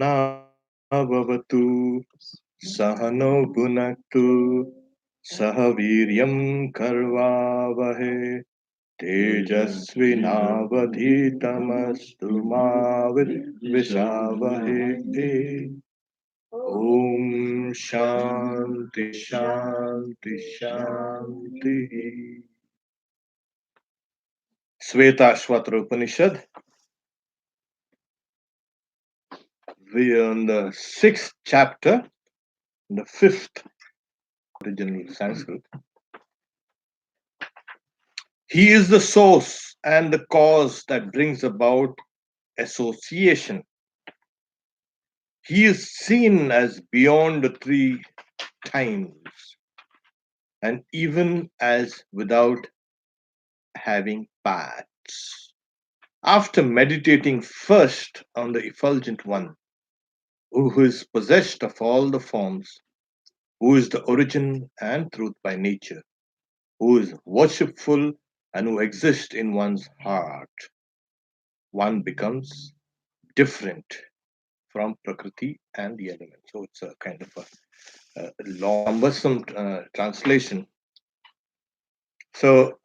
सहनाववतु सहनो भुनक्तु सह वीर्यं कर्वावहे तेजस्विनावधीतमस्तु मा विद्विषावहे ॐ शान्ति शान्ति शान्तिः Shvetashvatra Upanishad. We are on the 6th chapter, the 5th original Sanskrit. He is the source and the cause that brings about association. He is seen as beyond the three times and even as without having parts. After meditating first on the effulgent one, who is possessed of all the forms, who is the origin and truth by nature, who is worshipful and who exists in one's heart, one becomes different from Prakriti and the elements. So it's a kind of a long, cumbersome translation. So,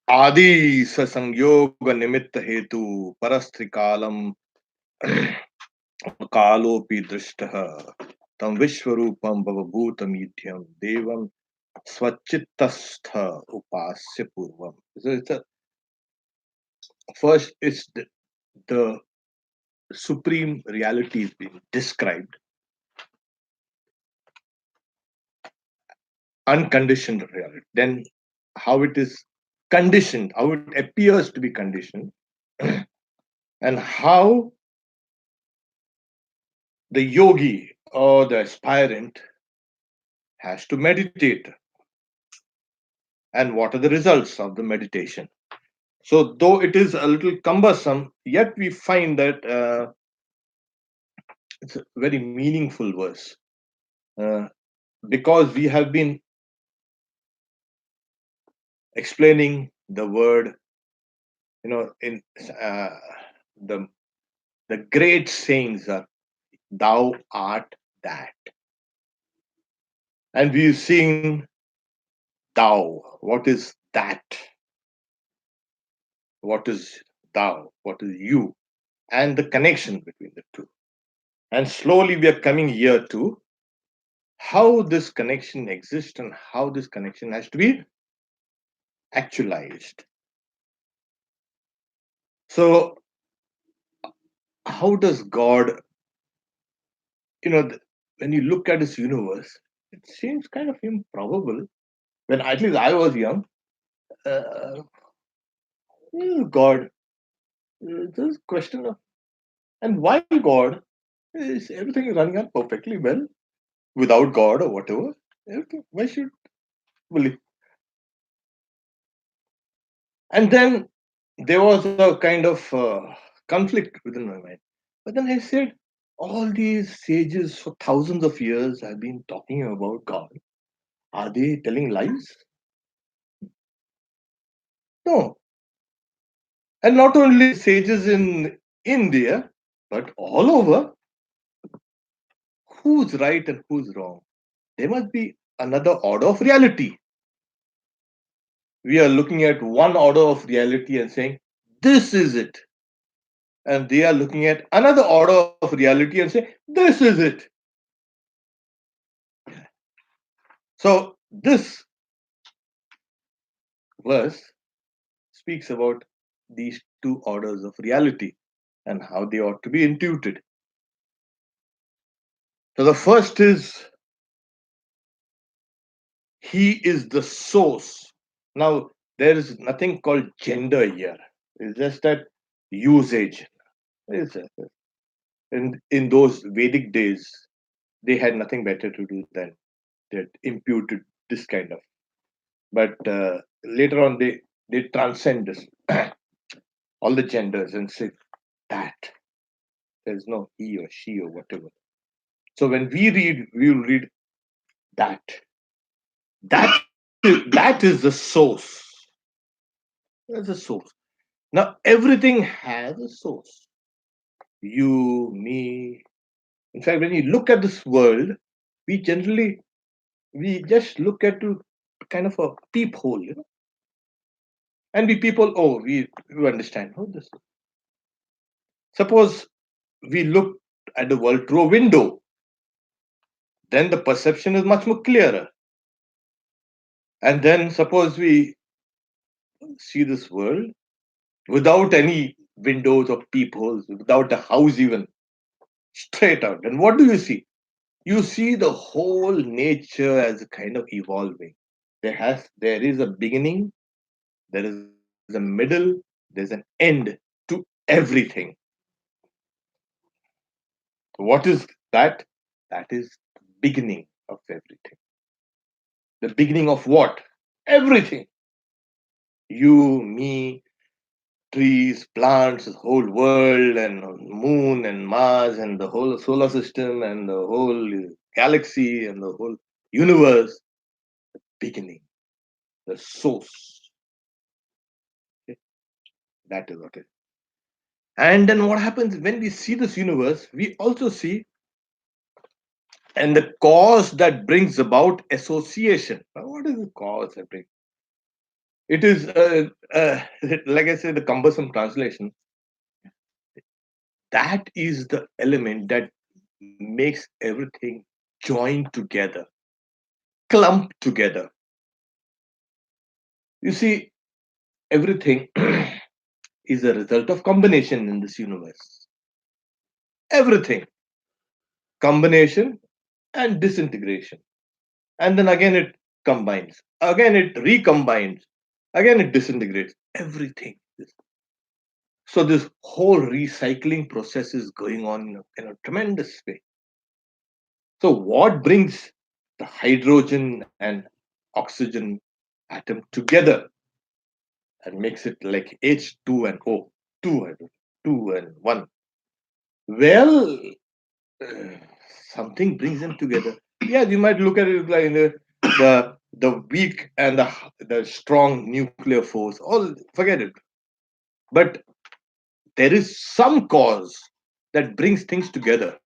Adi Sasanyoga Nimitta Hetu Parastrikalam Kalopi Drishtaha Tam Vishwarupam Bhavabhutamidhyam Devam Swachitastha Upasya Purvam. So it's a first it's the supreme reality is being described, unconditioned reality. Then how it is conditioned, how it appears to be conditioned, and how the yogi or the aspirant has to meditate, and what are the results of the meditation. So, though it is a little cumbersome, yet we find that it's a very meaningful verse uh, because we have been explaining the word, in the the great sayings are "Thou art that," and we've seen "Thou." What is that? What is thou? What is you? And the connection between the two. And slowly we are coming here to how this connection exists and how this connection has to be actualized. So, how does God, when you look at this universe, it seems kind of improbable. When at least I was young, uh, God, this question of, and why God? Is everything running on perfectly well without God or whatever? Everything, why should believe? And then there was a kind of conflict within my mind. But then I said, all these sages for thousands of years have been talking about God. Are they telling lies? No. And not only sages in India, but all over, who's right and who's wrong? There must be another order of reality. We are looking at one order of reality and saying, this is it. And they are looking at another order of reality and say, this is it. So this verse speaks about these two orders of reality and how they ought to be intuited. So the first is he is the source. Now there is nothing called gender here. It's just that usage. It's, in those Vedic days, they had nothing better to do than that imputed this kind of. But later on, they transcend this all the genders and say that there's no he or she or whatever. So when we read, we will read that. That is the source. That's the source. Now everything has a source. You, me, In fact, when you look at this world, we generally we just look at to kind of a peephole, and we people, oh, we understand. Oh, this. Suppose we look at the world through a window, then the perception is much more clearer. And then suppose we see this world without any windows or peepholes, without a house even, straight out. And what do you see? You see the whole nature as a kind of evolving. There is a beginning, there is a middle, there's an end to everything. What is that? That is the beginning of everything. The beginning of what? Everything. You, me, trees, plants, the whole world, and moon, and Mars, and the whole solar system, and the whole galaxy, and the whole universe. Beginning, the source. Okay, that is what it is. And then what happens when we see this universe? We also see and the cause that brings about association. Now, what is the cause that brings? It is, like I said, the cumbersome translation. That is the element that makes everything join together, clump together. You see, everything is a result of combination in this universe. Everything, combination and disintegration. And then again it combines, again it recombines, again it disintegrates. Everything. So this whole recycling process is going on in a tremendous way. So what brings the hydrogen and oxygen atom together and makes it like H2 and O, two hydrogen, two and one? Well, uh, something brings them together. Yeah, you might look at it like the weak and the strong nuclear force. All forget it. But there is some cause that brings things together,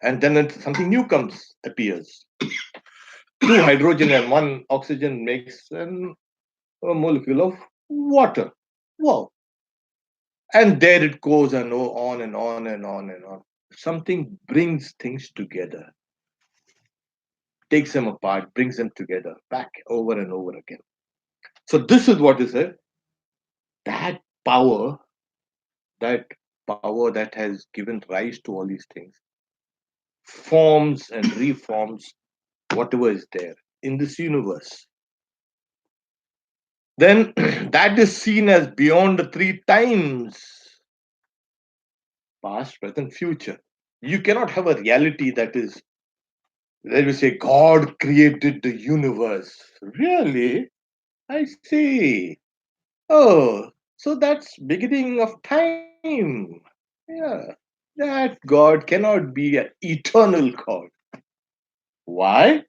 and then something new comes appears. Two hydrogen and one oxygen makes a molecule of water. Wow! And there it goes and on and on and on and on. Something brings things together, takes them apart, brings them together, back over and over again. So this is what is it. That power, that power that has given rise to all these things, forms and reforms whatever is there in this universe. Then that is seen as beyond the three times: past, present, future. You cannot have a reality that is, let me say, God created the universe. Really? I see. Oh, so that's beginning of time. Yeah. That God cannot be an eternal God. Why?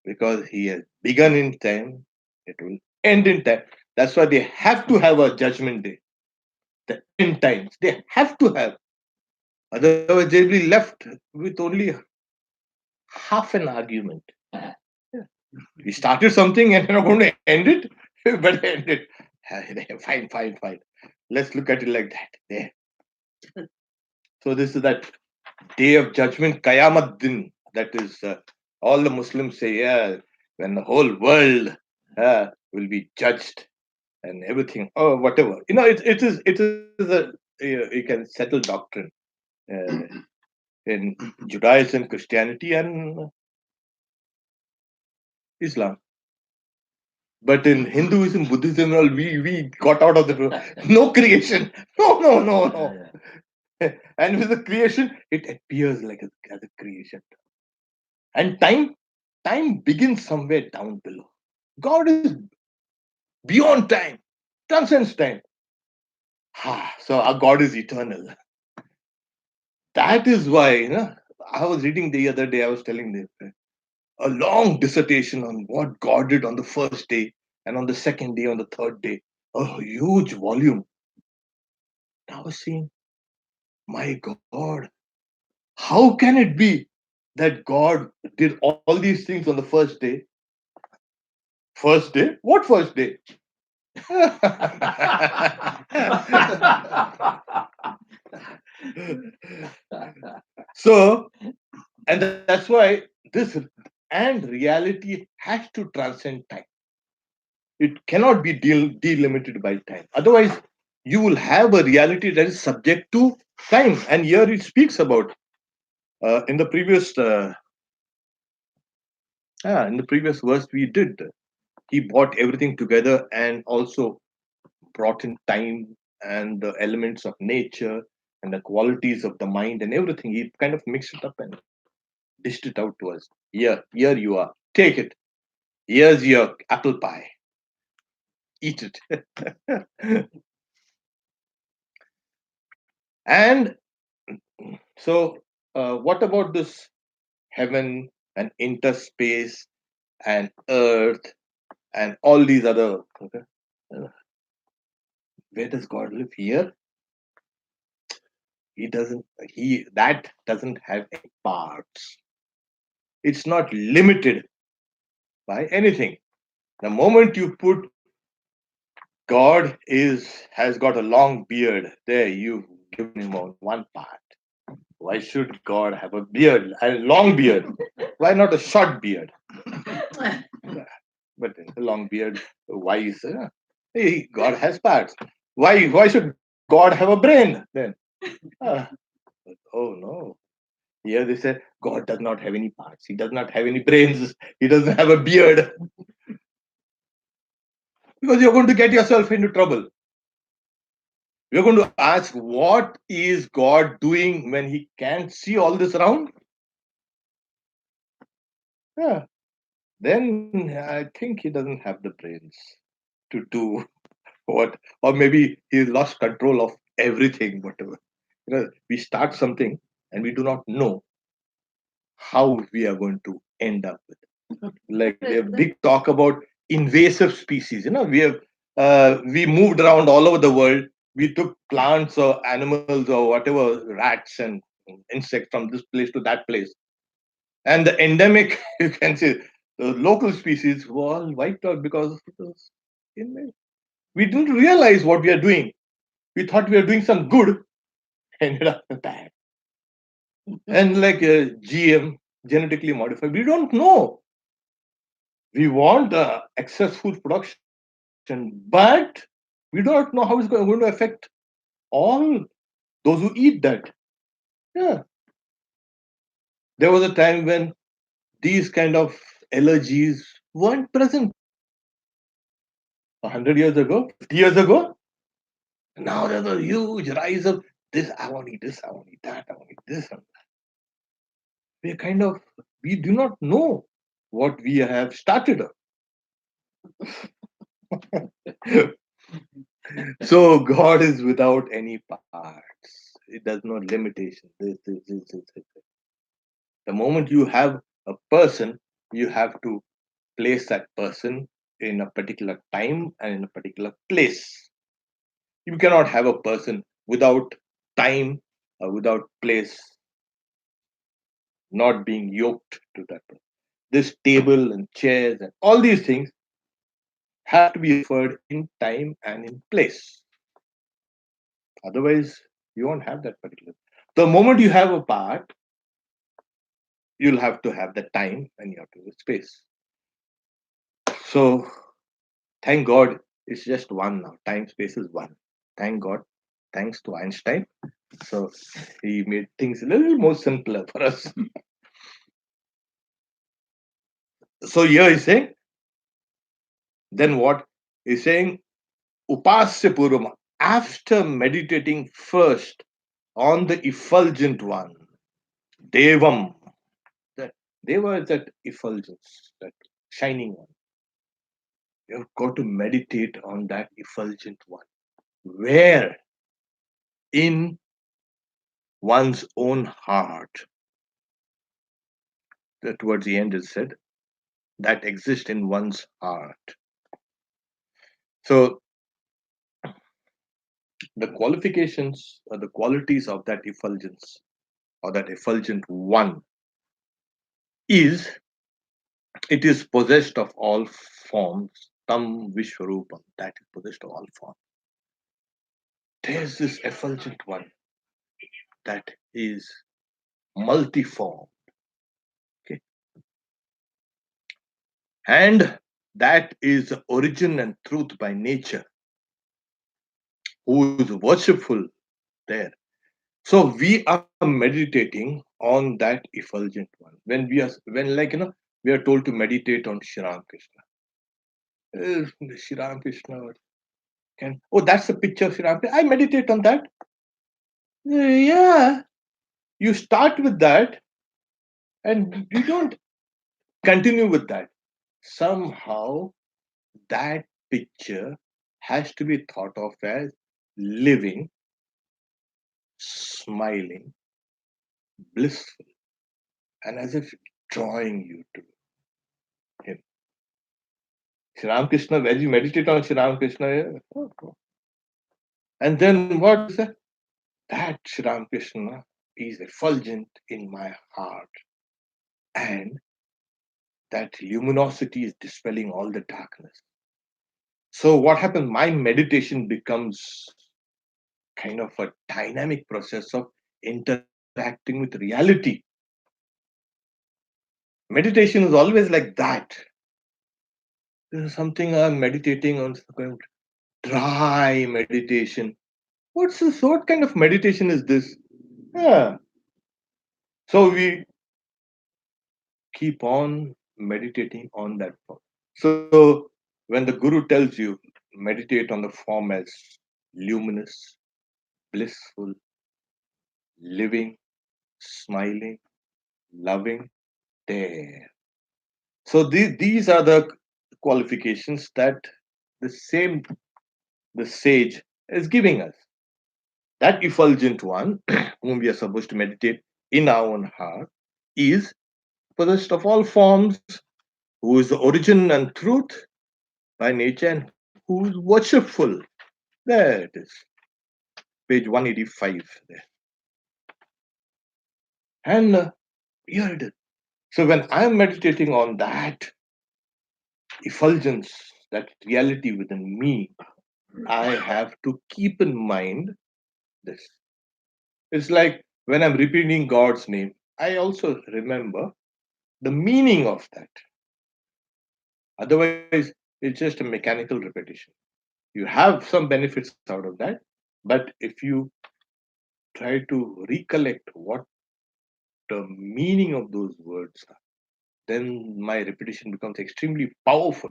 Because he has begun in time, it will end in time. That's why they have to have a judgment day, the end times. They have to have. Otherwise, they'll be left with only half an argument. Yeah. We started something and you're going to end it. Better end it. Fine, fine, fine. Let's look at it like that. There. So this is that day of judgment, Qayamat Din. That is, all the Muslims say, yeah, when the whole world will be judged and everything, or whatever. It is a you can settle doctrine uh, in Judaism, Christianity, and Islam. But in Hinduism, Buddhism, all we got out of the no creation. No, no, no, no. And with the creation, it appears like as a creation. And time begins somewhere down below. God is beyond time, transcends time. So our God is eternal. That is why, I was reading the other day, I was telling them a long dissertation on what God did on the first day and on the second day, on the third day. A huge volume. I was saying, my God, How can it be that God did all these things on the first day? First day? What first day? So, and that's why this and reality has to transcend time. It cannot be delimited by time. Otherwise, you will have a reality that is subject to time. And here it speaks about in the previous in the previous verse we did. He brought everything together and also brought in time and the elements of nature and the qualities of the mind and everything. He kind of mixed it up and dished it out to us. Here you are. Take it. Here's your apple pie. Eat it. And so, what about this heaven and interspace and earth and all these other? Okay, uh, where does God live? Here, he doesn't. He that doesn't have any parts. It's not limited by anything. The moment you put God has got a long beard, there you've given him on one part. Why should God have a beard, a long beard? Why not a short beard? But a long beard, wise. Hey, God has parts. Why should God have a brain then? Ah, oh no. Here they say God does not have any parts. He does not have any brains. He doesn't have a beard. Because you're going to get yourself into trouble. You're going to ask, what is God doing when he can't see all this around? Yeah. Then I think he doesn't have the brains to do what, or maybe he's lost control of everything, whatever. We start something and we do not know how we are going to end up with. Like a big talk about invasive species. We moved around all over the world. We took plants or animals or whatever, rats and insects from this place to that place. And the endemic, you can say, the local species were all wiped out because it was invasive. We didn't realize what we are doing. We thought we were doing some good, ended up bad. And like GM, genetically modified, we don't know. We want excess food production, but we don't know how it's going to affect all those who eat that. Yeah, there was a time when these kind of allergies weren't present 100 years ago, 50 years ago. Now there's a huge rise of this. I want to eat this. I want to eat that. I want to eat this. We kind of we do not know what we have started. So God is without any parts. It does not limitation. This. The moment you have a person, you have to place that person in a particular time and in a particular place. You cannot have a person without time or without place, not being yoked to that person. This table and chairs and all these things have to be referred in time and in place. Otherwise, you won't have that particular. The moment you have a part, you'll have to have the time and you have to have the space. So thank God it's just one now. Time space is one. Thank God. Thanks to Einstein. So he made things a little more simpler for us. So here he's saying, then what? He's saying Upasya Purvama. After meditating first on the effulgent one, Devam. That Deva is that effulgence, that shining one. You've got to meditate on that effulgent one. Where? In one's own heart. Towards the end is said, that exists in one's heart. So the qualifications or the qualities of that effulgence or that effulgent one, is it is possessed of all forms. Tam Vishwarupam, that is possessed of all forms. There's this effulgent one that is multiform. Okay. And that is origin and truth by nature, who is worshipful there. So we are meditating on that effulgent one. We are told to meditate on Shri Ram Krishna. Shri Ram Krishna can, oh, that's a picture of Shri Ram Krishna. I meditate on that. Yeah. You start with that and you don't continue with that. Somehow that picture has to be thought of as living, smiling, blissful, and as if drawing you to him. Sri Ramakrishna, as you meditate on Sri Ramakrishna, and then what is that? That Sri Ramakrishna is effulgent in my heart, and that luminosity is dispelling all the darkness. So what happens? My meditation becomes kind of a dynamic process of interacting with reality. Meditation is always like that. This is something I'm meditating on, some kind of dry meditation. What's this? What kind of meditation is this? Yeah. So we keep on meditating on that form. So when the Guru tells you meditate on the form as luminous, blissful, living, smiling, loving, there. So these are the qualifications that the same the sage is giving us. That effulgent one, whom we are supposed to meditate in our own heart, is possessed of all forms, who is the origin and truth by nature, and who is worshipful. There it is, page 185. There. And here it is. So when I am meditating on that effulgence, that reality within me, I have to keep in mind this. It's like when I'm repeating God's name, I also remember the meaning of that. Otherwise, it's just a mechanical repetition. You have some benefits out of that, but if you try to recollect what the meaning of those words are, then my repetition becomes extremely powerful.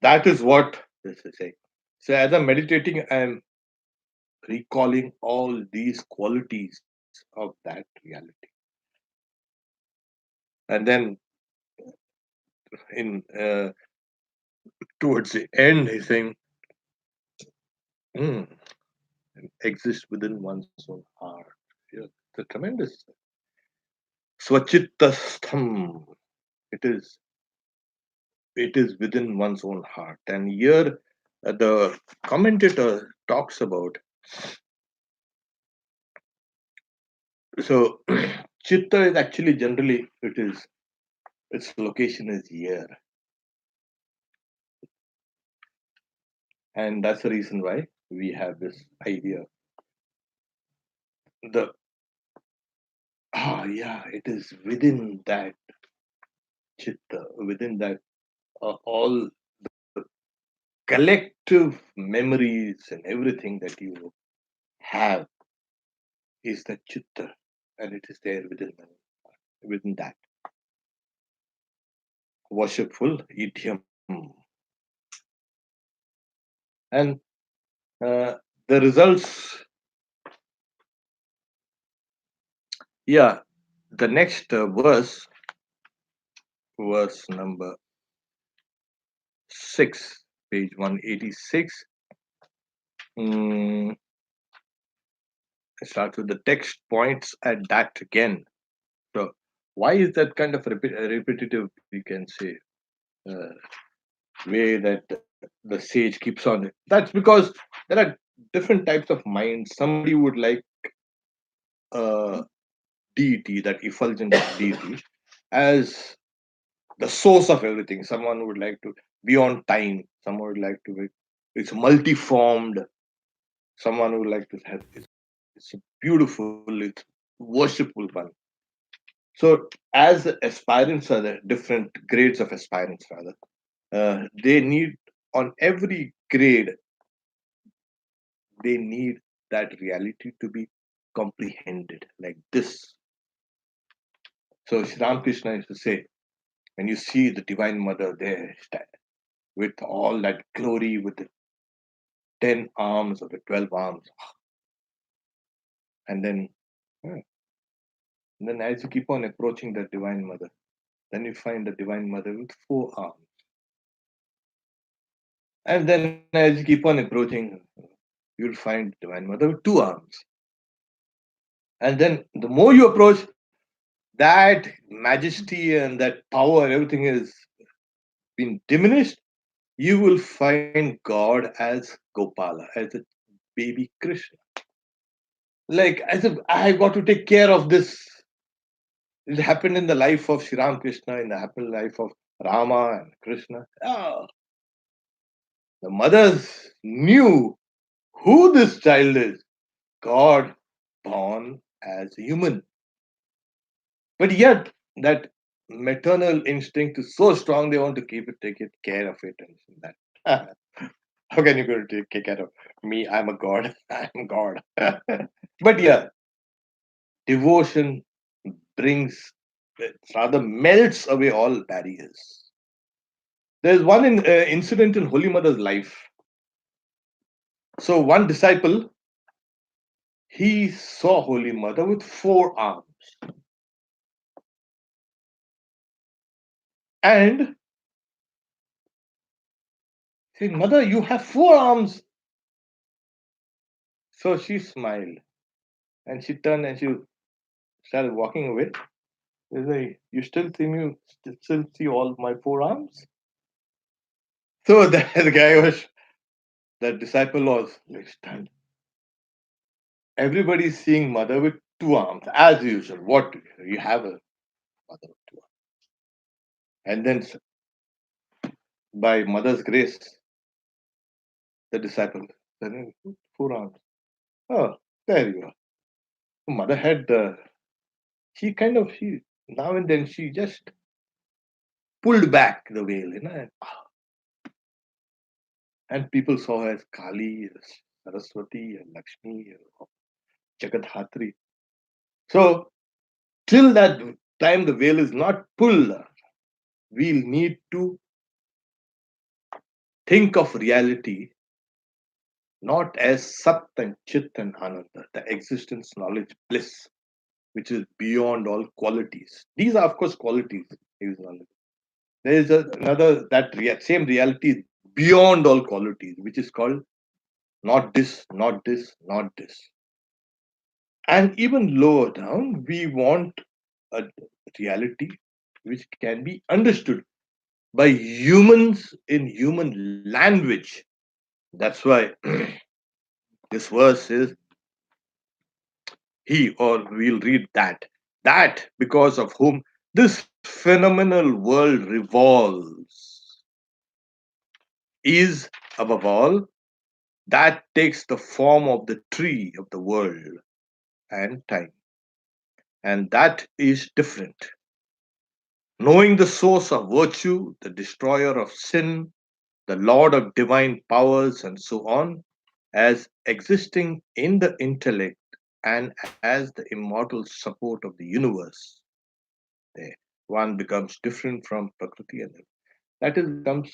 That is what this is saying. So as I'm meditating, I'm recalling all these qualities of that reality. And then in towards the end, he's saying, "Hmm, exists within one's own heart." Yeah, the tremendous swachittastham. It is it is within one's own heart. And here the commentator talks about, so chitta is actually generally its location is here, and that's the reason why we have this idea. The yeah, it is within that chitta, within that all collective memories and everything that you have is the chitta, and it is there within that worshipful idiom. And uh, the results, yeah, the next verse number 6, page 186. Mm, it starts with the text points at that again. So, why is that kind of repetitive, we can say, uh, way that the sage keeps on? That's because there are different types of minds. Somebody would like uh, deity, that effulgent deity, as the source of everything. Someone would like to beyond time. Someone would like to be. It's multiformed. Someone would like to have. It's beautiful. It's worshipful one. So as aspirants are the different grades of aspirants, rather, they need on every grade they need that reality to be comprehended like this. So Sri Ramakrishna used to say, when you see the Divine Mother there with all that glory, with the 10 arms or the 12 arms, and then, hmm, and then as you keep on approaching the Divine Mother, then you find the Divine Mother with 4 arms. And then as you keep on approaching, you'll find Divine Mother with 2 arms. And then the more you approach, that majesty and that power, everything is been diminished. You will find God as Gopala, as a baby Krishna. Like as if I got to take care of this. It happened in the life of Sri Ram Krishna, in the happened life of Rama and Krishna. Oh, the mothers knew who this child is. God born as a human. But yet that maternal instinct is so strong they want to keep it, take it care of it and that. How can you go to take care of me? I'm a god. I'm God. But yeah, devotion brings, rather melts away all barriers. There's one incident in Holy Mother's life. So one disciple, he saw Holy Mother with 4 arms, and said, "Mother, you have 4 arms." So she smiled and she turned and she started walking away. She's like, "You still see me? Still see all my 4 arms?" So the guy was, that disciple was like stunned. Everybody's seeing mother with 2 arms as usual. What, you have a mother with 2 arms? And then by mother's grace, the disciple said, 4 arms. Oh, there you are. Mother had she kind of she now and then she just pulled back the veil, and people saw her as Kali, as Saraswati, and Lakshmi, Jagadhatri. So till that time the veil is not pulled, we'll need to think of reality not as Sat and Chit and Ananda, the existence, knowledge, bliss, which is beyond all qualities. These are, of course, qualities. Is knowledge. There is another that same reality beyond all qualities, which is called not this, not this, not this. And even lower down, we want a reality which can be understood by humans in human language. That's why this verse is he, or we'll read that because of whom this phenomenal world revolves is, above all, that takes the form of the tree of the world and time. And that is different. Knowing the source of virtue, the destroyer of sin, the Lord of divine powers, and so on, as existing in the intellect and as the immortal support of the universe. There, one becomes different from Prakriti, and that is becomes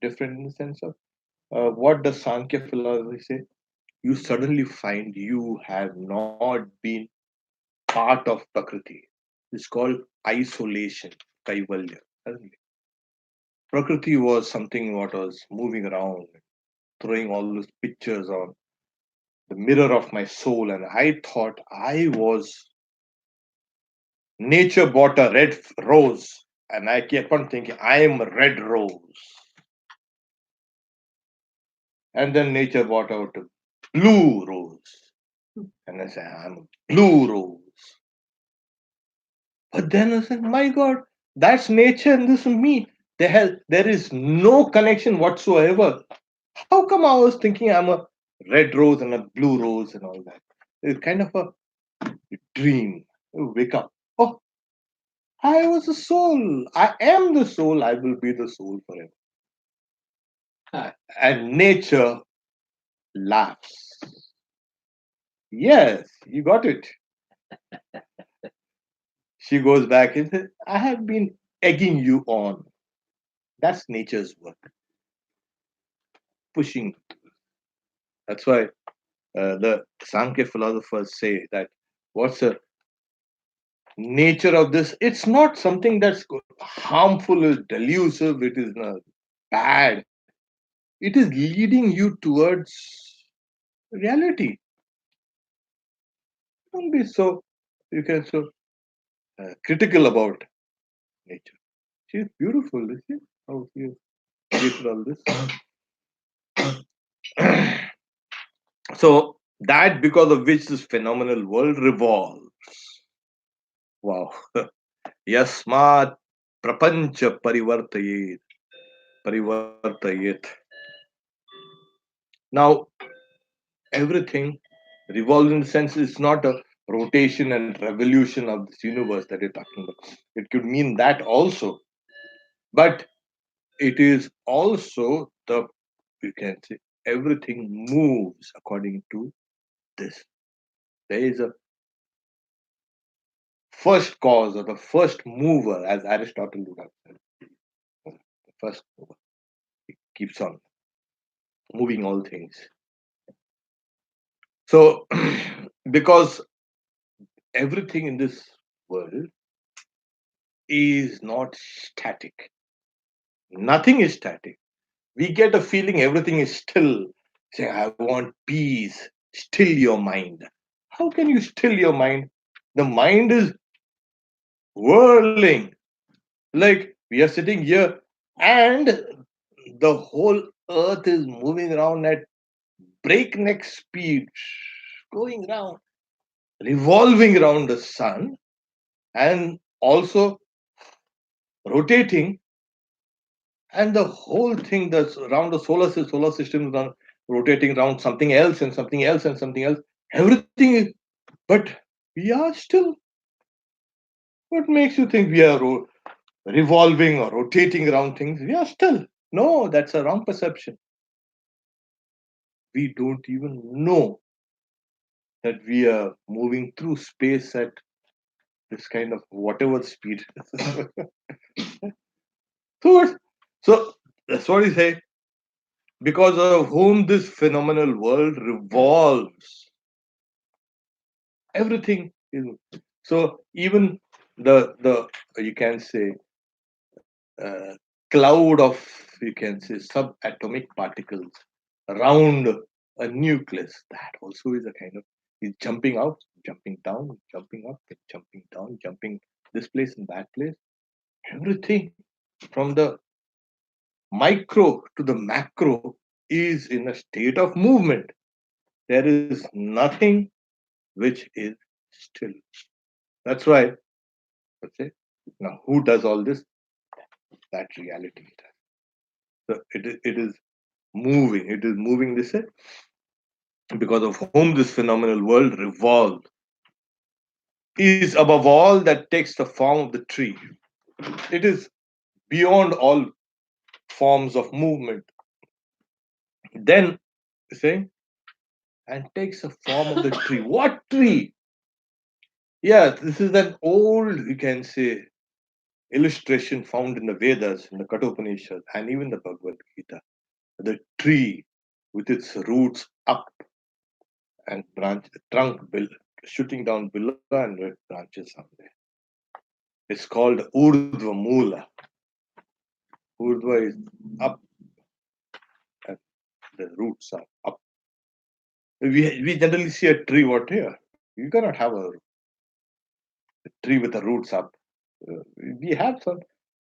different in the sense of what does Sankhya philosophy say? You suddenly find you have not been part of Prakriti. It's called isolation, Kaivalya. Suddenly. Prakriti was something what was moving around, throwing all those pictures on the mirror of my soul, and I thought I was nature bought a red rose, and I kept on thinking I am a red rose, and then nature brought out a blue rose. And I say, I'm a blue rose. But then I said, my God, that's nature and this is me. There is no connection whatsoever. How come I was thinking I'm a red rose and a blue rose and all that? It's kind of a dream. You wake up. Oh, I was a soul. I am the soul. I will be the soul forever. And nature laughs. Yes, you got it. She goes back and says, I have been egging you on. That's nature's work, pushing. That's why the Sankhya philosophers say that what's the nature of this? It's not something that's harmful, is delusive, it is not bad. It is leading you towards reality. Don't be so, you can so critical about nature. She's beautiful, is she? How you created all this. So that because of which this phenomenal world revolves. Wow. Yasmat prapancha parivartayet. Now everything revolves in the sense it's not a rotation and revolution of this universe that you're talking about. It could mean that also, but it is also the, you can say, everything moves according to this. There is a first cause or the first mover, as Aristotle would have said. The first mover keeps on moving all things. So, because everything in this world is not static, nothing is static. We get a feeling everything is still. Say, I want peace, still your mind. How can you still your mind? The mind is whirling. Like we are sitting here and the whole earth is moving around at breakneck speed, going around, revolving around the sun, and also rotating, and the whole thing that's around the solar system is rotating around something else and something else and something else. Everything is, but we are still. What makes you think we are revolving or rotating around things? We are still. No, that's a wrong perception. We don't even know that we are moving through space at this kind of whatever speed. so, so that's what he say. Because of whom this phenomenal world revolves, everything is. So even the you can say uh, cloud of, you can say, subatomic particles around a nucleus, that also is a kind of, is jumping out, jumping down, jumping up, jumping down, jumping this place and that place. Everything from the micro to the macro is in a state of movement. There is nothing which is still. That's why, let's say, now who does all this? That reality does. So it is moving. It is moving this way because of whom this phenomenal world revolves. Is above all that takes the form of the tree. It is beyond all forms of movement. Then say, and takes the form of the tree. What tree? Yeah, this is an old, you can say, illustration found in the Vedas, in the Kathopanishad, and even the Bhagavad Gita. The tree with its roots up and trunk shooting down below and with branches on there. It's called Urdhva Mula. Urdhva is up and the roots are up. We generally see a tree what here. You cannot have a tree with the roots up. We have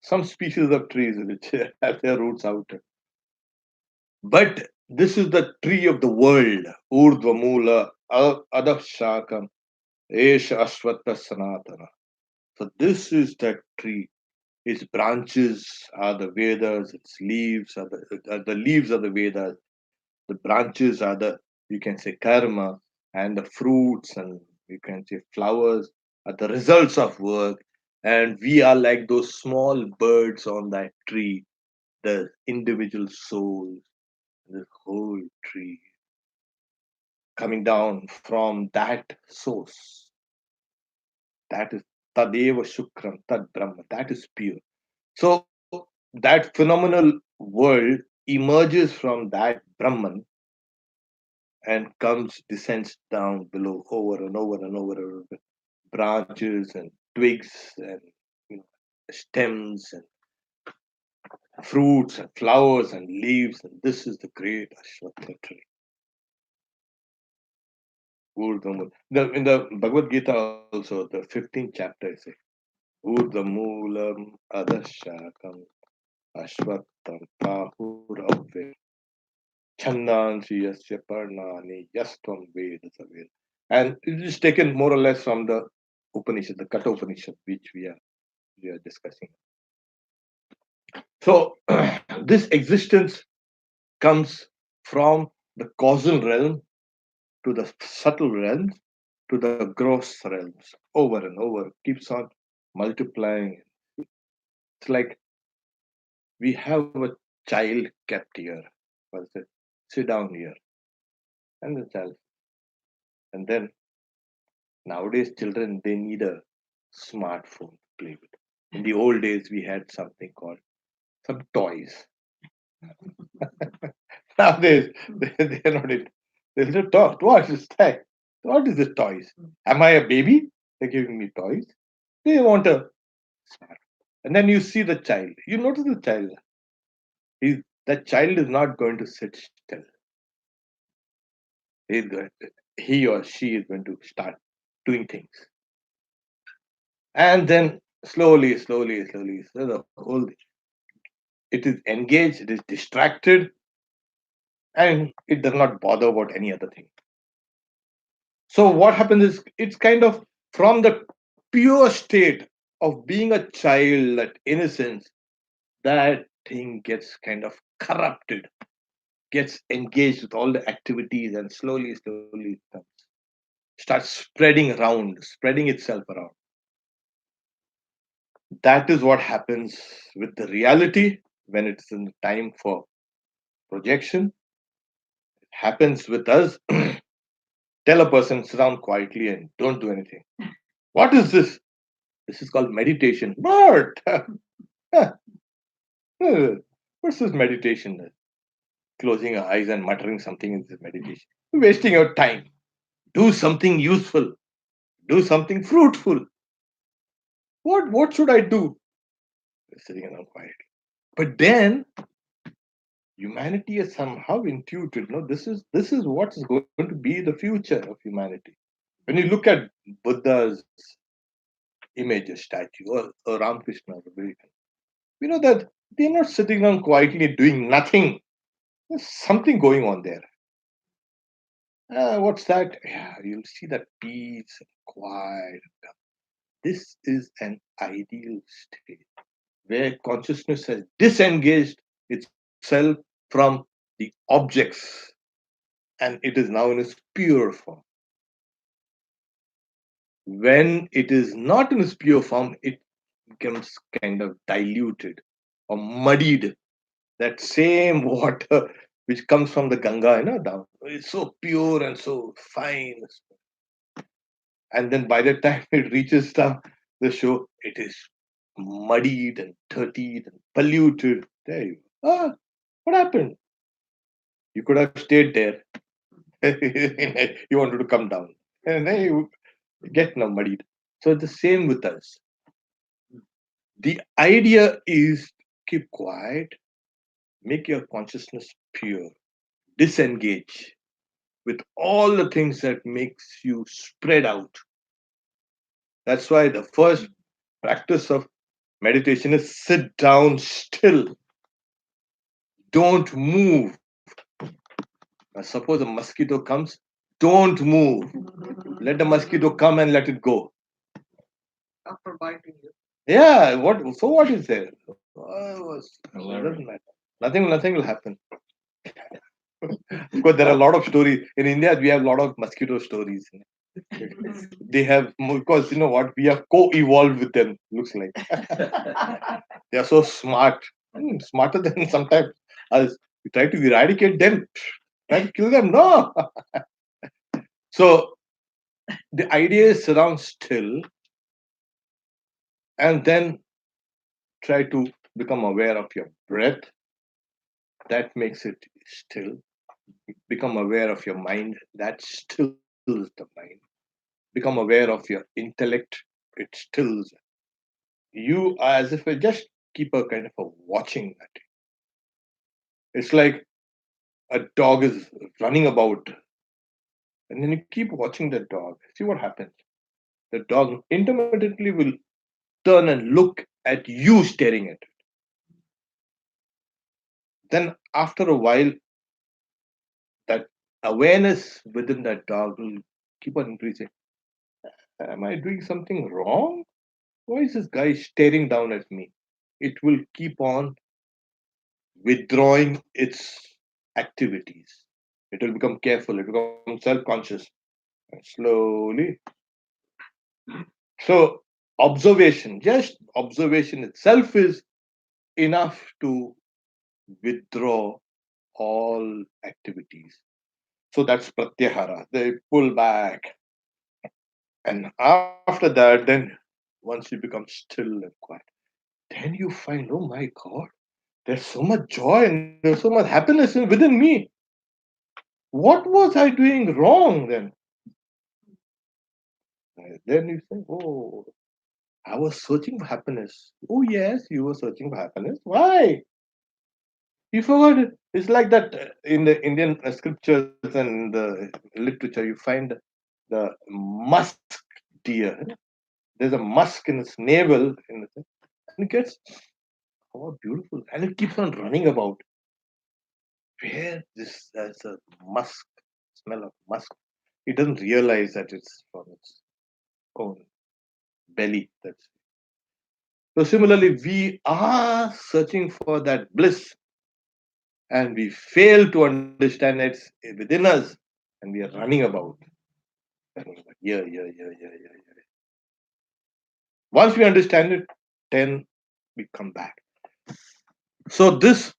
some species of trees which have their roots out. But this is the tree of the world, Urdhva Mula, adashakam, esha ashwata sanatana. So this is that tree. Its branches are the Vedas, its leaves are the leaves are the Vedas, the branches are the, you can say, karma, and the fruits and you can say flowers are the results of work. And we are like those small birds on that tree, the individual souls, the whole tree coming down from that source. That is Tadeva Shukram, Tad Brahma. That is pure. So that phenomenal world emerges from that Brahman and comes, descends down below over and over and over and over. Branches and twigs and you know, stems and fruits and flowers and leaves. And this is the great Ashwatha tree. In the Bhagavad Gita also, the 15th chapter, it says, Urdhamulam Adashakam Ashwattham Prahuravya Chandansi Yasya Parnani Yastvam Veda Saved. And it is taken more or less from the Upanishad, the Katha Upanishad, which we are discussing. So this existence comes from the causal realm to the subtle realms to the gross realms over and over, keeps on multiplying. It's like we have a child kept here. Well, say, sit down here. And the child. And then nowadays children they need a smartphone to play with. In the old days we had something called some toys. Nowadays they're not it. They'll just talk. What is that? What is this toys? Am I a baby? They're giving me toys. They want a smartphone. And then you see the child. You notice the child. That child is not going to sit still. He's going he or she is going to start doing things. And then slowly, so the whole it is engaged, it is distracted, and it does not bother about any other thing. So what happens is it's kind of from the pure state of being a child, that innocence, that thing gets kind of corrupted, gets engaged with all the activities, and slowly it starts spreading itself around. That is what happens with the reality when it's in the time for projection. It happens with us. Tell a person, sit down quietly and don't do anything. What is this? This is called meditation. What? What's this meditation? Closing your eyes and muttering something in this meditation. You're wasting your time. Do something useful. Do something fruitful. What should I do? Sitting around quietly. But then humanity is somehow intuited. No, this is what is going to be the future of humanity. When you look at Buddha's image, a statue, or Ramakrishna, or Vivekananda, we know that they're not sitting down quietly doing nothing. There's something going on there. What's that? Yeah, you'll see that peace and quiet. This is an ideal state where consciousness has disengaged itself from the objects and it is now in its pure form. When it is not in its pure form, it becomes kind of diluted or muddied. That same water which comes from the Ganga, down, it's so pure and so fine. And then by the time it reaches down the shore, it is muddied and dirtied and polluted. There you go. What happened? You could have stayed there. You wanted to come down. And then you get now muddied. So it's the same with us. The idea is keep quiet, make your consciousness pure, disengage with all the things that makes you spread out. That's why the first practice of meditation is sit down still. Don't move. Now, suppose a mosquito comes, Don't move. Let the mosquito come and let it go. After biting you. Yeah, what? So what is there? Doesn't matter. Nothing will happen. Because there are a lot of stories in India. We have a lot of mosquito stories. They have because you know what? We have co-evolved with them. Looks like they are so smart, smarter than sometimes us. We try to eradicate them, try to kill them. No. So the idea is surround still, and then try to become aware of your breath. That makes it still. Become aware of your mind. That stills the mind. Become aware of your intellect. It stills you, as if you just keep a kind of a watching that. It's like a dog is running about, and then you keep watching the dog. See what happens. The dog intermittently will turn and look at you staring at it. Then after a while, that awareness within that dog will keep on increasing. Am I doing something wrong? Why is this guy staring down at me? It will keep on withdrawing its activities. It will become careful, it will become self conscious. And slowly. So, observation, just observation itself is enough to withdraw all activities. So, that's pratyahara. They pull back. And after that, then once you become still and quiet, then you find, oh my God, there's so much joy and there's so much happiness within me. What was I doing wrong then? Then you say, oh, I was searching for happiness. Oh, yes, you were searching for happiness. Why? You forgot it. It's like that in the Indian scriptures and the literature, you find the musk deer. There's a musk in its navel, and it gets, oh, beautiful. And it keeps on running about. Where this, there's a musk, smell of musk. It doesn't realize that it's from its own belly. So similarly, we are searching for that bliss and we fail to understand it's within us and we are running about. Yeah, yeah, yeah, yeah, yeah, yeah. Once we understand it, then we come back. So this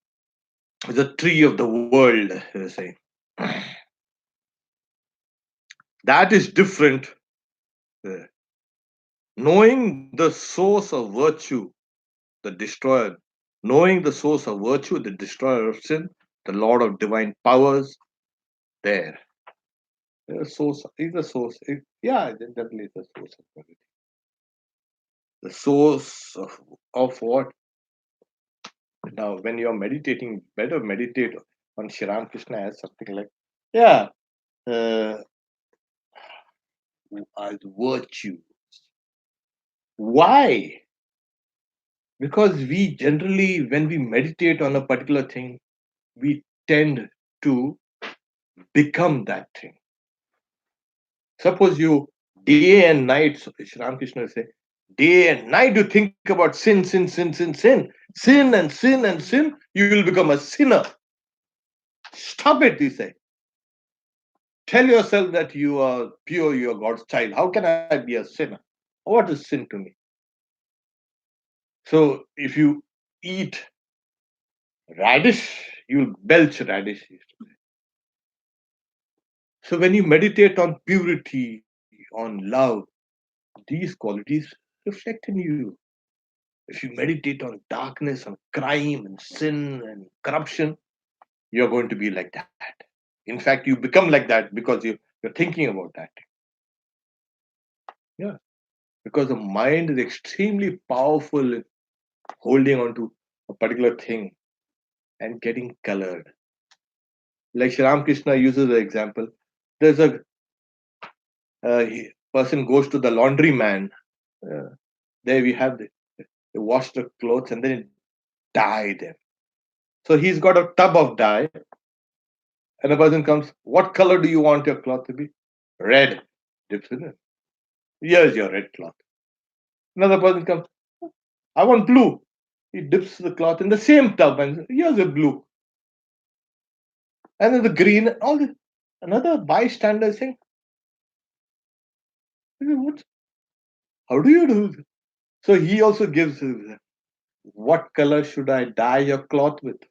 is a tree of the world, they say. That is different. uh, Knowing the source of virtue, the destroyer, knowing the source of virtue, the destroyer of sin, the Lord of divine powers, there. The source is the source. Yeah, it definitely is the source of everything. The source of what? Now, when you're meditating, better meditate on Shri Krishna as something like, yeah, uh, as virtue. Why? Because we generally, when we meditate on a particular thing, we tend to become that thing. Suppose you day and night, so Shri Krishna say, day and night you think about sin, sin, sin, sin, sin, sin and sin and sin, you will become a sinner. Stop it, he say. Tell yourself that you are pure, you are God's child. How can I be a sinner? What is sin to me? So if you eat radish, you'll belch radish. So when you meditate on purity, on love, these qualities reflect in you. If you meditate on darkness, on crime and sin and corruption, you're going to be like that. In fact, you become like that because you're thinking about that. Yeah. Because the mind is extremely powerful in holding on to a particular thing and getting colored. Like Shri Ramakrishna uses the example. There's a person goes to the laundry man. Uh, there we have they wash the clothes and then dye them. So he's got a tub of dye And a person comes, what color do you want your cloth to be? Red. Dips in it. Here's your red cloth. Another person comes, I want blue. He dips the cloth in the same tub and here's a blue. And then the green, all this. Another bystander is saying, what? How do you do this? So he also gives, what color should I dye your cloth with?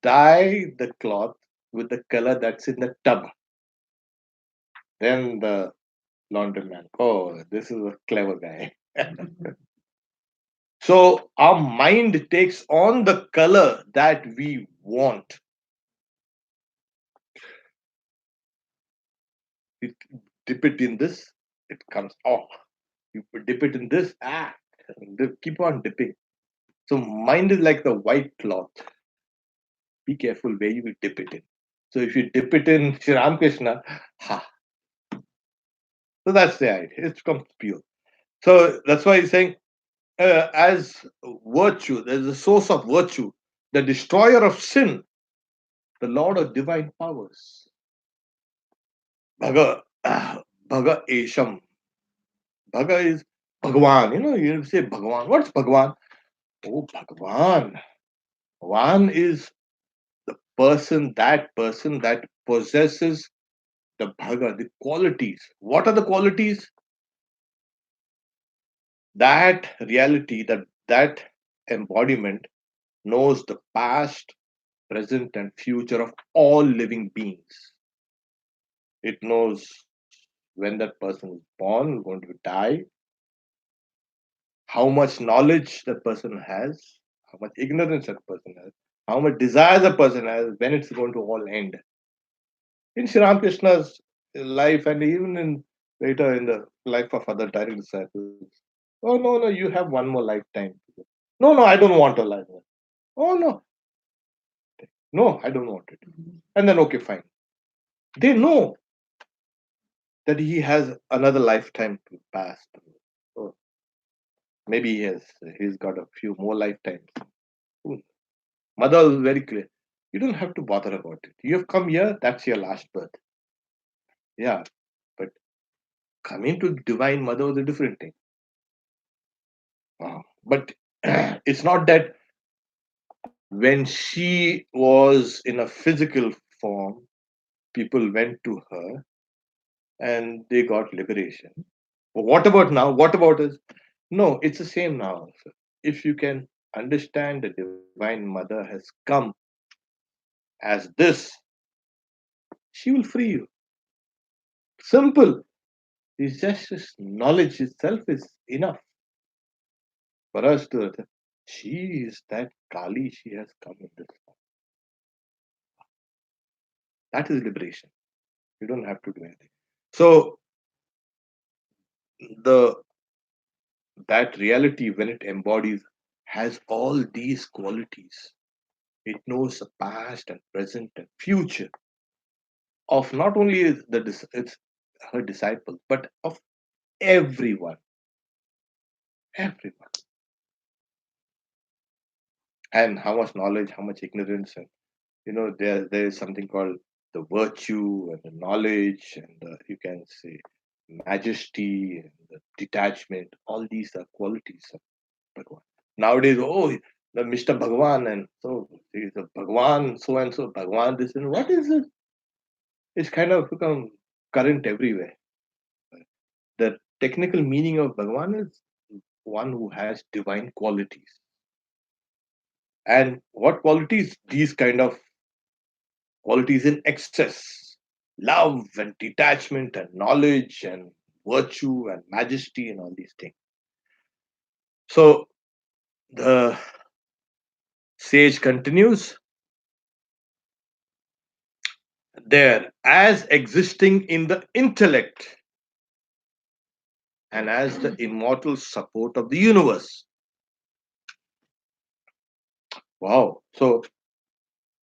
Dye the cloth with the color that's in the tub. Then the laundryman, oh, this is a clever guy. So our mind takes on the color that we want. It, dip it in this, it comes off. You dip it in this, keep on dipping. So mind is like the white cloth. Be careful where you will dip it in. So if you dip it in Sri Ramakrishna, ha. So that's the idea. It becomes pure. So that's why he's saying, as virtue, there's a source of virtue, the destroyer of sin, the Lord of divine powers. Bhaga, Bhaga Esham. Bhaga is Bhagwan. You say Bhagwan. What's Bhagwan? Oh, Bhagwan. Bhagwan is the person that possesses the Bhaga, the qualities. What are the qualities? That reality, that embodiment knows the past, present, and future of all living beings. It knows when that person is born, going to die, how much knowledge that person has, how much ignorance that person has, how much desire the person has, when it's going to all end. In Sri Ramakrishna's life, and even in later in the life of other direct disciples, oh no, you have one more lifetime. No, I don't want a lifetime. Oh no, I don't want it. And then okay, fine. They know that he has another lifetime to pass through. So maybe he's got a few more lifetimes. Who Mother was very clear. You don't have to bother about it. You have come here, that's your last birth. Yeah, but coming to Divine Mother was a different thing. But it's not that when she was in a physical form, people went to her and they got liberation. But what about now? What about us? No, it's the same now. Also. If you can understand the Divine Mother has come as this, she will free you. Simple. It's just this knowledge itself is enough for us to. She is that Kali. She has come in this form. That is liberation. You don't have to do anything. So the that reality, when it embodies, has all these qualities. It knows the past and present and future of not only it's her disciples, but of everyone, everyone. And how much knowledge, how much ignorance, and there is something called the virtue and the knowledge, and you can say majesty and the detachment. All these are qualities of Bhagwan. Nowadays, oh, the Mr. Bhagwan, and so he's a Bhagwan, so and so, Bhagwan, this and what is it? It's kind of become current everywhere. The technical meaning of Bhagwan is one who has divine qualities. And what qualities? These kind of qualities in excess: love and detachment and knowledge and virtue and majesty and all these things. So the sage continues there, as existing in the intellect and as the immortal support of the universe. Wow. So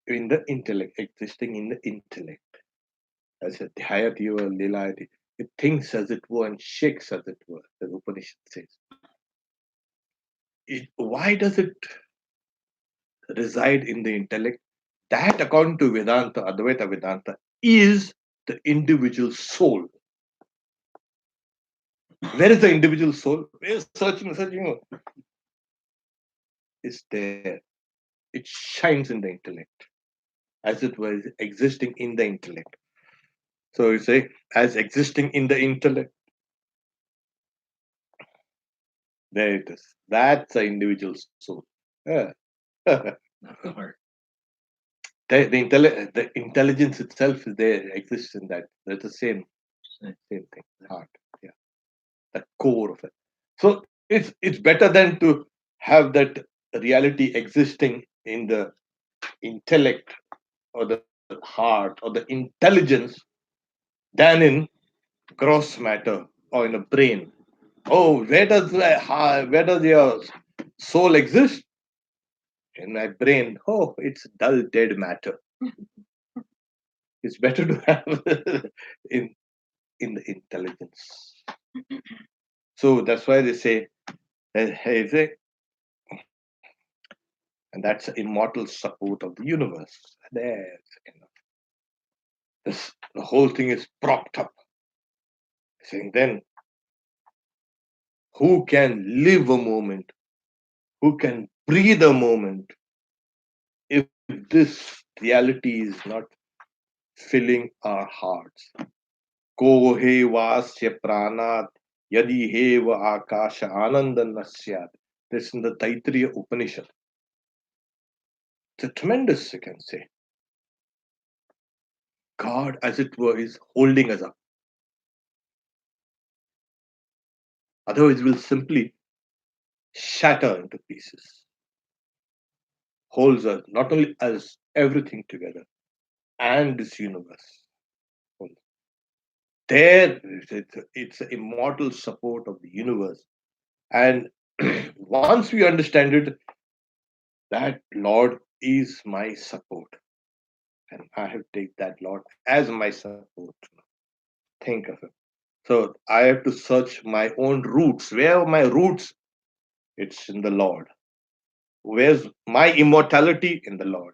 in the intellect, existing in the intellect, as a Dhyayatiya Leelayati, it thinks as it were and shakes as it were, the Upanishad says. Why does it reside in the intellect? That, according to Vedanta, Advaita Vedanta, is the individual soul. Where is the individual soul? We're searching. It's there. It shines in the intellect, as it was existing in the intellect. So you say, as existing in the intellect, there it is. That's the individual soul. Yeah. the, Not the heart. the intelligence itself is there, exists in that. That's the same thing. Heart. Yeah. The core of it. So it's better than to have that reality existing in the intellect or the heart or the intelligence than in gross matter or in a brain. Oh, where does your soul exist? In my brain. Oh, it's dull dead matter. It's better to have in the intelligence. So that's why they say, hey, and that's the immortal support of the universe. There's enough. The whole thing is propped up. Saying then, who can live a moment? Who can breathe a moment if this reality is not filling our hearts? Ko he vasya pranat yadi heva akasha anandan nasyat. This is in the Taittiriya Upanishad. It's a tremendous, you can say. God, as it were, is holding us up. Otherwise, we'll simply shatter into pieces. Holds us, not only us, everything together, and this universe. There, it's an immortal support of the universe. And once we understand it, that Lord is my support. And I have taken that Lord as my support. Think of it. So I have to search my own roots. Where are my roots? It's in the Lord. Where's my immortality? In the Lord.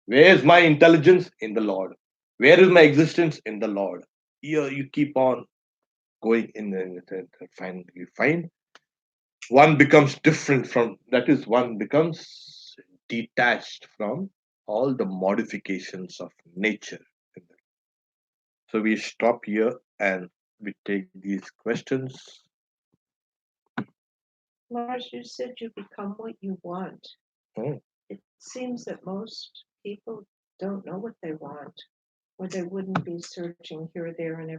Where's my intelligence? In the Lord. Where is my existence? In the Lord. Here you keep on going in and finally you find one becomes different from that is one becomes detached from all the modifications of nature. So we stop here and we take these questions. Lars, you said you become what you want. Hmm. It seems that most people don't know what they want, or they wouldn't be searching here, there, and